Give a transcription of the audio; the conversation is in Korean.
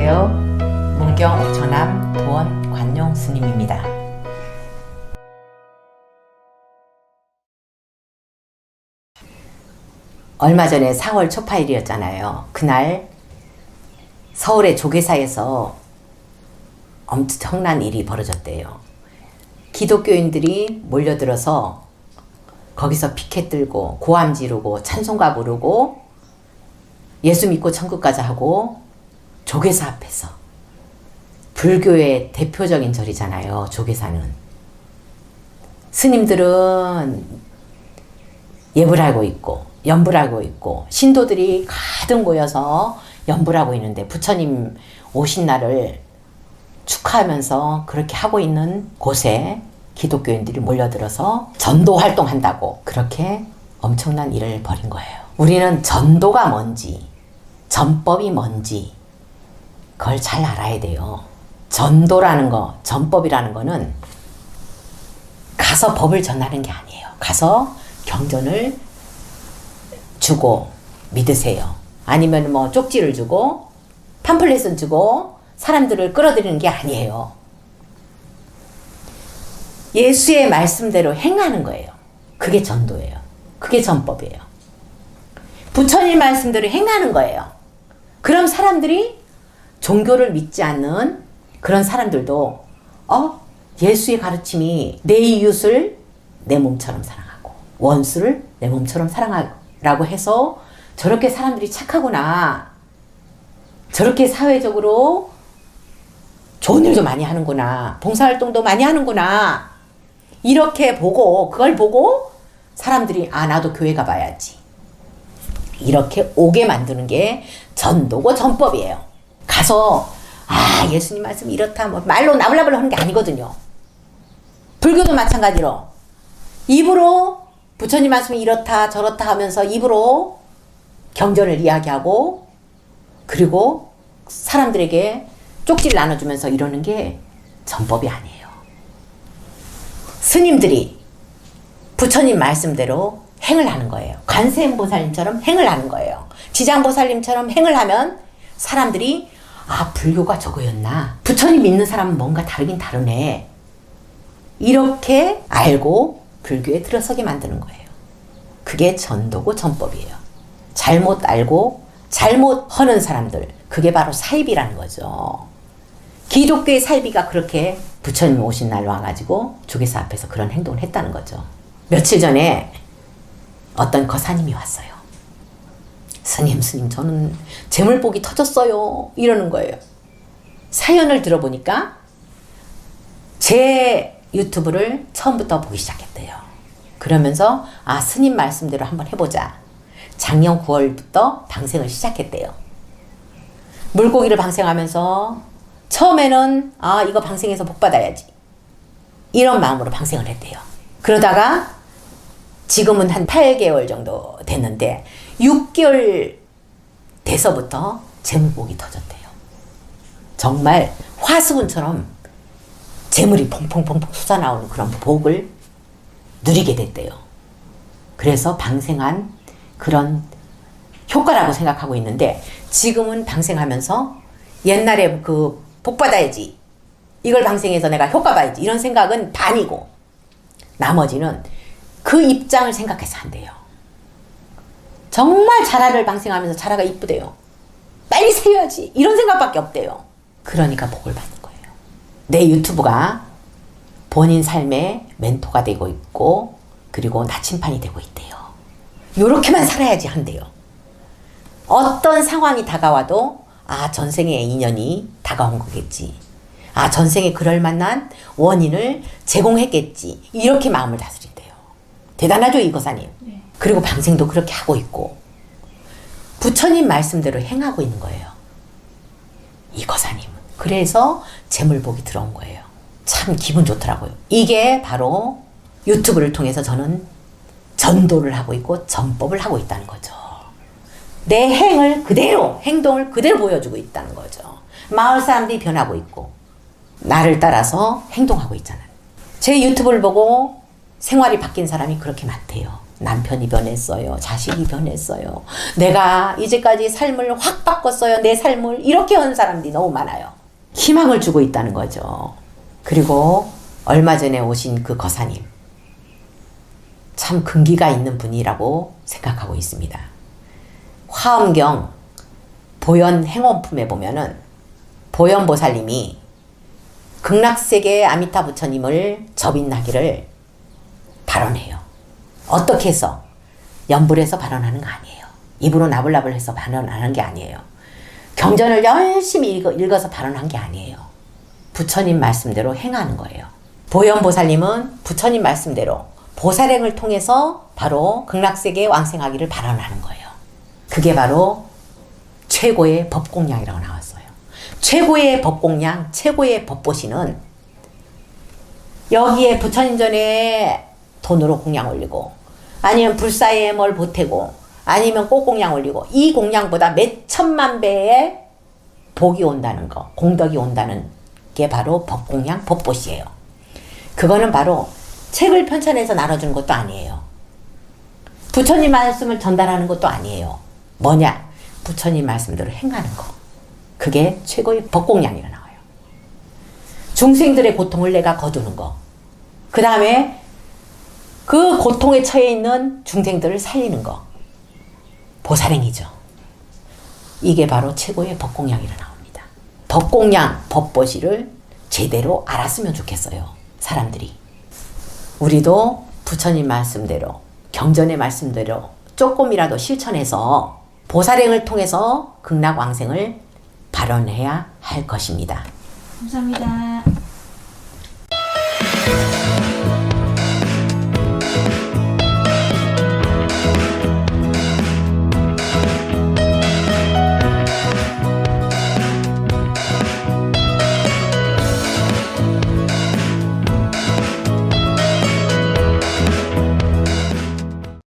안녕하세요. 문경 전암 도원 관용 스님입니다. 얼마 전에 4월 초파일이었잖아요. 그날 서울의 조계사에서 엄청난 일이 벌어졌대요. 기독교인들이 몰려들어서 거기서 피켓 들고 고함 지르고 찬송가 부르고 예수 믿고 천국 가자 하고 조계사 앞에서, 불교의 대표적인 절이잖아요, 조계사는. 스님들은 예불 하고 있고 연불 하고 있고 신도들이 가득 모여서 연불하고 있는데, 부처님 오신 날을 축하하면서 그렇게 하고 있는 곳에 기독교인들이 몰려들어서 전도 활동한다고 그렇게 엄청난 일을 벌인 거예요. 우리는 전도가 뭔지, 전법이 뭔지 그걸 잘 알아야 돼요. 전도라는 거, 전법이라는 거는 가서 법을 전하는 게 아니에요. 가서 경전을 주고 믿으세요. 아니면 뭐 쪽지를 주고 팜플렛을 주고 사람들을 끌어들이는 게 아니에요. 예수의 말씀대로 행하는 거예요. 그게 전도예요. 그게 전법이에요. 부처님 말씀대로 행하는 거예요. 그럼 사람들이, 종교를 믿지 않는 그런 사람들도 예수의 가르침이 내 이웃을 내 몸처럼 사랑하고 원수를 내 몸처럼 사랑하라고 해서 저렇게 사람들이 착하구나, 저렇게 사회적으로 좋은 일도 많이 하는구나, 봉사활동도 많이 하는구나, 이렇게 보고, 그걸 보고 사람들이 나도 교회 가봐야지, 이렇게 오게 만드는 게 전도고 전법이에요. 가서 예수님 말씀 이렇다 뭐 말로 나불나불 하는 게 아니거든요. 불교도 마찬가지로 입으로 부처님 말씀이 이렇다 저렇다 하면서 입으로 경전을 이야기하고, 그리고 사람들에게 쪽지를 나눠주면서 이러는 게 전법이 아니에요. 스님들이 부처님 말씀대로 행을 하는 거예요. 관세음보살님처럼 행을 하는 거예요. 지장보살님처럼 행을 하면 사람들이 불교가 저거였나, 부처님 믿는 사람은 뭔가 다르긴 다르네, 이렇게 알고 불교에 들어서게 만드는 거예요. 그게 전도고 전법이에요. 잘못 알고 잘못 하는 사람들, 그게 바로 사이비라는 거죠. 기독교의 사이비가 그렇게 부처님 오신 날 와가지고 조계사 앞에서 그런 행동을 했다는 거죠. 며칠 전에 어떤 거사님이 왔어요. 스님 저는 재물복이 터졌어요, 이러는 거예요. 사연을 들어보니까 제 유튜브를 처음부터 보기 시작했대요. 그러면서 스님 말씀대로 한번 해보자, 작년 9월부터 방생을 시작했대요. 물고기를 방생하면서 처음에는 이거 방생해서 복 받아야지, 이런 마음으로 방생을 했대요. 그러다가 지금은 한 8개월 정도 됐는데 6개월 돼서부터 재물복이 터졌대요. 정말 화수분처럼 재물이 퐁퐁퐁퐁 솟아나오는 그런 복을 누리게 됐대요. 그래서 방생한 그런 효과라고 생각하고 있는데, 지금은 방생하면서 옛날에 그 복 받아야지, 이걸 방생해서 내가 효과 봐야지, 이런 생각은 반이고, 나머지는 그 입장을 생각해서 한대요. 정말 자라를 방생하면서 자라가 이쁘대요. 빨리 세워야지, 이런 생각밖에 없대요. 그러니까 복을 받는 거예요. 내 유튜브가 본인 삶의 멘토가 되고 있고, 그리고 나침판이 되고 있대요. 요렇게만 살아야지 한대요. 어떤 상황이 다가와도 전생의 인연이 다가온 거겠지, 전생에 그럴 만한 원인을 제공했겠지, 이렇게 마음을 다스린대요. 대단하죠, 이 거사님. 네. 그리고 방생도 그렇게 하고 있고 부처님 말씀대로 행하고 있는 거예요, 이 거사님은. 그래서 재물복이 들어온 거예요. 참 기분 좋더라고요. 이게 바로 유튜브를 통해서 저는 전도를 하고 있고 전법을 하고 있다는 거죠. 내 행을 그대로, 행동을 그대로 보여주고 있다는 거죠. 마을 사람들이 변하고 있고 나를 따라서 행동하고 있잖아요. 제 유튜브를 보고 생활이 바뀐 사람이 그렇게 많대요. 남편이 변했어요. 자식이 변했어요. 내가 이제까지 삶을 확 바꿨어요. 내 삶을. 이렇게 한 사람들이 너무 많아요. 희망을 주고 있다는 거죠. 그리고 얼마 전에 오신 그 거사님. 참 근기가 있는 분이라고 생각하고 있습니다. 화엄경 보현 행원품에 보면은 보현보살님이 극락세계의 아미타 부처님을 접인하기를 발언해요. 어떻게 해서? 연불해서 발언하는 거 아니에요. 입으로 나불나불해서 발언하는 게 아니에요. 경전을 열심히 읽어서 발언한 게 아니에요. 부처님 말씀대로 행하는 거예요. 보현보살님은 부처님 말씀대로 보살행을 통해서 바로 극락세계에 왕생하기를 발언하는 거예요. 그게 바로 최고의 법공양이라고 나왔어요. 최고의 법공양, 최고의 법보시는 여기에 부처님 전에 돈으로 공양 올리고 아니면 불사에 뭘 보태고 아니면 꽃공양 올리고 이 공양보다 몇 천만 배의 복이 온다는 거, 공덕이 온다는 게 바로 법공양, 법보시예요. 그거는 바로 책을 편찬해서 나눠주는 것도 아니에요. 부처님 말씀을 전달하는 것도 아니에요. 뭐냐? 부처님 말씀대로 행하는 거. 그게 최고의 법공양이라 나와요. 중생들의 고통을 내가 거두는 거. 그 다음에 그 고통에 처해 있는 중생들을 살리는 거. 보살행이죠. 이게 바로 최고의 법공양이라 나옵니다. 법공양, 법보시를 제대로 알았으면 좋겠어요. 사람들이. 우리도 부처님 말씀대로, 경전의 말씀대로 조금이라도 실천해서 보살행을 통해서 극락왕생을 발언해야 할 것입니다. 감사합니다.